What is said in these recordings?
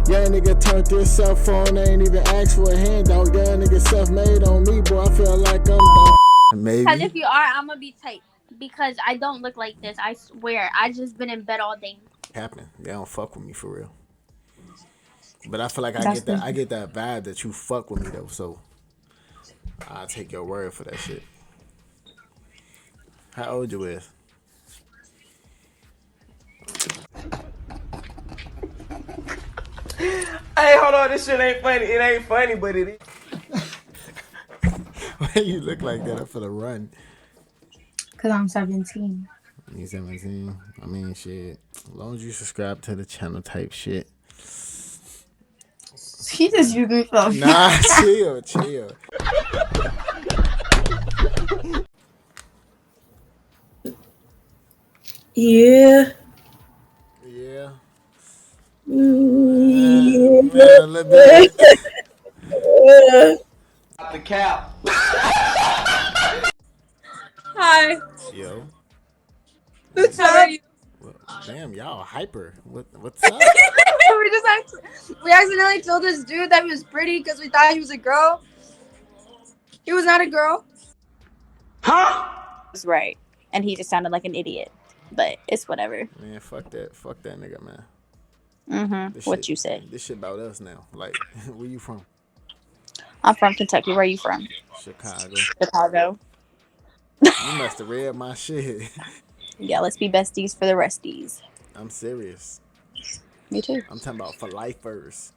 Yeah, nigga turned this cell phone, ain't even asked for a handout. Yeah, nigga self-made on me, boy. I feel like I'm maybe. Because if you are, I'm gonna be tight. Because I don't look like this. I swear. I just been in bed all day. Happen. They don't fuck with me for real. But I feel like I get that vibe that you fuck with me though. So I'll take your word for that shit. How old you is? Hey, hold on, this shit ain't funny. It ain't funny, but it is. Why you look like that? I'm finna run. Cause I'm 17. You 17? I mean, shit. As long as you subscribe to the channel type shit. He just used me for Nah, chill. Yeah. Yeah. Man, a little bit. The cap. Hi. Yo. What's up? Well, damn, y'all hyper. What's up? We accidentally told this dude that he was pretty because we thought he was a girl. He was not a girl. Huh? That's right. And he just sounded like an idiot. But it's whatever. Man, fuck that nigga, man. What you say? This shit about us now. Like, where you from? I'm from Kentucky. Where are you from? Chicago. Chicago. You must have read my shit. Yeah, let's be besties for the resties. I'm serious. Me too. I'm talking about for lifers.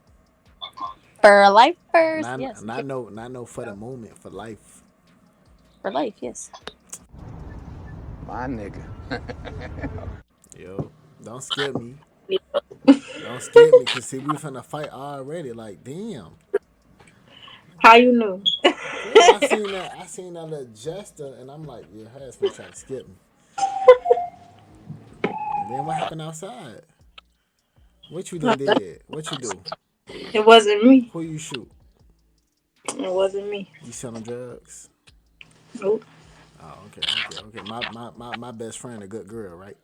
For lifers, Not yes. no for the moment, for life. For life, yes. My nigga. Yo, don't scare me. Don't scare me, cause see we finna fight already. Like, damn. How you know? I seen that little jester, and I'm like, yeah, her ass finna try to skip me. And then what happened outside? What you done did? What you do? It wasn't me. Who you shoot? It wasn't me. You selling drugs? Nope. Oh, okay. My best friend, a good girl, right?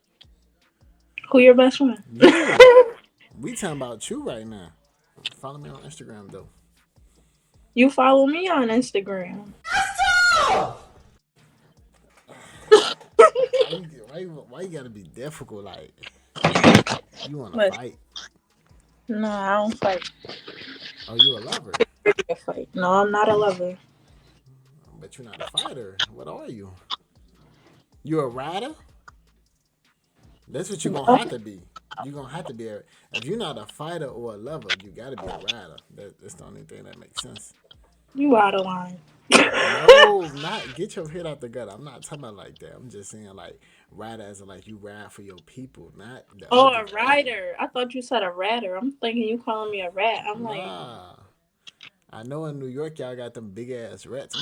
Who your best friend? You. We talking about you right now. Follow me on Instagram though. You follow me on Instagram. Why you gotta be difficult? Like, you wanna But fight? no, I don't fight. Oh, you a lover? I fight. No, I'm not a lover. But you're not a fighter. What are you? You a rider? That's what you're gonna have to be. You're gonna have to be if you're not a fighter or a lover, you gotta be a rider. That's the only thing that makes sense. You out of line. No, not get your head out the gutter. I'm not talking about like that. I'm just saying like rider as in like you ride for your people, not the Oh, other. a rider. I thought you said a ratter. I'm thinking you calling me a rat. I'm like, Nah. I know in New York y'all got them big ass rats.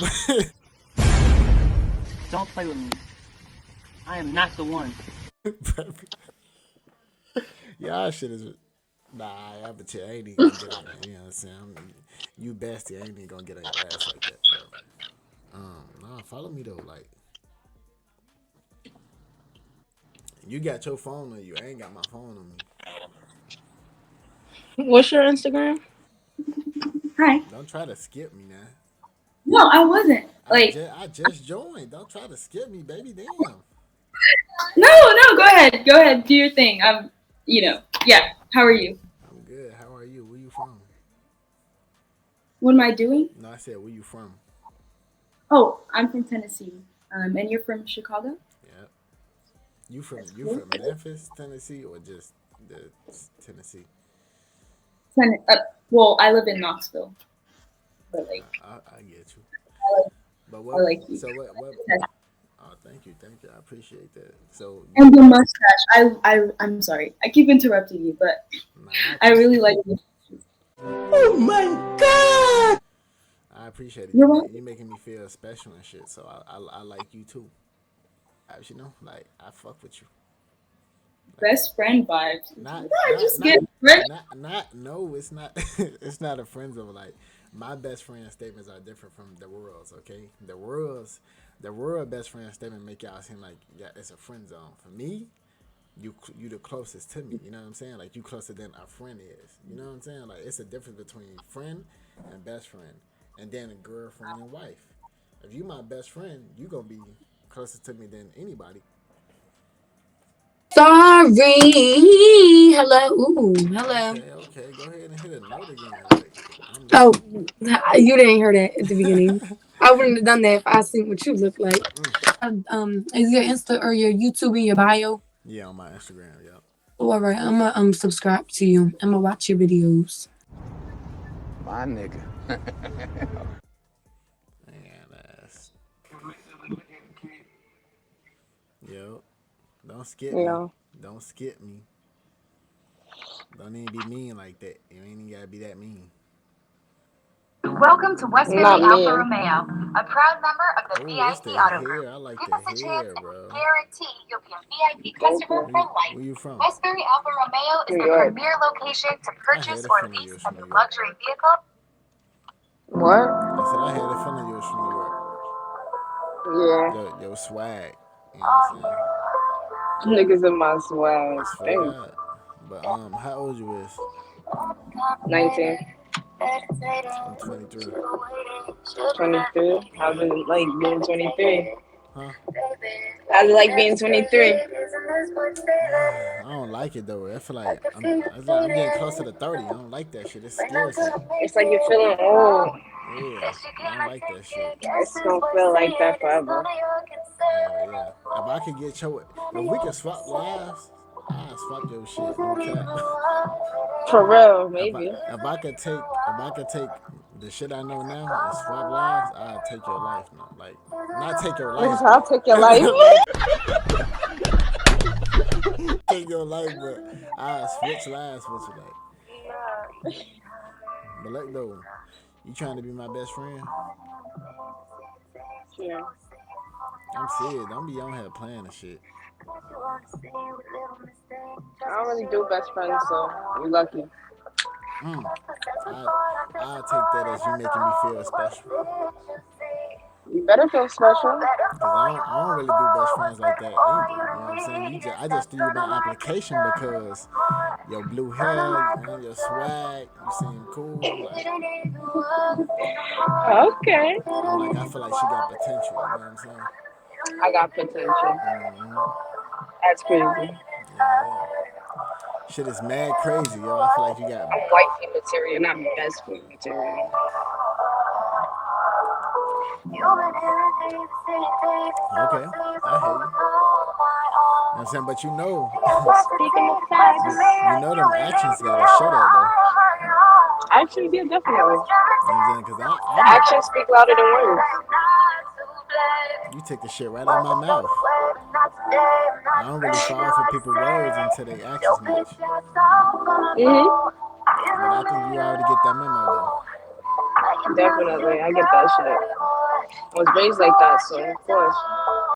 Don't play with me. I am not the one. Y'all shit is nah, I bet you ain't even gonna get on that. You know what I'm saying? You bestie, I ain't even gonna get on your ass like that. But nah, follow me though. Like, you got your phone on you. I ain't got my phone on me. what's your Instagram? Hi. Don't try to skip me now. No, I wasn't. I just joined. Don't try to skip me, baby. Damn. No, go ahead. Go ahead. Do your thing. Yeah. How are you? I'm good. How are you? Where you from? What am I doing? No, I said where you from. Oh, I'm from Tennessee. And you're from Chicago? Yeah. You from Cool. Memphis, Tennessee, or just the Tennessee? Well, I live in Knoxville. But I get you. I But I like you. So what? Oh, thank you. I appreciate that. So And the mustache. I'm sorry. I keep interrupting you, but I really like you. Oh my god! I appreciate it. You're welcome. You making me feel special and shit. So I like you too. You know, like I fuck with you. Best friend vibes. Not I not just not get friend. not no. It's not. It's not a friend zone. Like my best friend statements are different from the world's. Okay, the world best friend statement make y'all seem like yeah, it's a friend zone. For me, you the closest to me. You know what I'm saying? Like you closer than a friend is. You know what I'm saying? Like it's a difference between friend and best friend, and then a girlfriend and wife. If you my best friend, you gonna be closer to me than anybody. Sorry. Hello. Ooh, hello. Okay. Go ahead and hit a note again. Like I'm Oh, listening. you didn't hear that at the beginning. I wouldn't have done that if I seen what you look like. Mm. Is your Insta or your YouTube in your bio? Yeah, on my Instagram. Yep. Oh, all right, I'm gonna subscribe to you. I'm gonna watch your videos. My nigga. Man, ass. Yo, don't skip me. No. Don't skip me. Don't even be mean like that. You ain't even gotta be that mean. Welcome to Westbury Not Alfa me. Romeo, a proud member of the Oh, it's VIP the Auto hair. Group. I like Give the us a chance hair, and we bro. guarantee you'll be a VIP customer for life. Where you from? Westbury Alfa Romeo is New the York. premier location to I purchase had a or feeling you lease was a from New new York. luxury vehicle. What? I said I had a feeling you was from New York. Yeah. Yo, swag. You know what I'm saying? Niggas in my swag. I swear to Thanks. God. But how old you is? 19. I'm 23. 23. How's it like being 23? Huh? How's it like being 23? I don't like it though. I feel like it's like I'm getting closer to 30. I don't like that shit. It scares me. It's like you're feeling old. Yeah, I don't like that shit. It's gonna feel like that forever. Hell yeah. If I could get your, if we could swap lives, I'd swap your shit. No cap. For real, if I maybe. if I could take the shit I know now and swap lives, I'd take your life now. Like not take your life, Niggas, I'll take your life. not take your life, but I switch lives with you. Like, but look though, you trying to be my best friend? Yeah. I'm serious. Don't be on here playing and shit. I don't really do best friends, so you're lucky. Mm. I I take that as you making me feel special. You better feel special. Cause I don't really do best friends like that either. You know what I'm saying? I just threw you my application because your blue hair and your swag, you seem cool. Like Okay. I'm like I feel like she got potential. You know what I'm saying? I got potential. Hmm. That's crazy. Yeah. Shit is mad crazy, yo. I feel like you got I'm wifey material, not best friend material. okay. I hear you. You know what I'm saying? But you know them actions gotta show that though. Actually, yeah, definitely. You know what I'm saying? Cause I'm a, Actions speak louder than words. you take the shit right out of my mouth. I don't really fall for people's words until they actions match. Hmm. But I think you already get that memo though. Definitely, I get that shit. I was raised like that, so of course.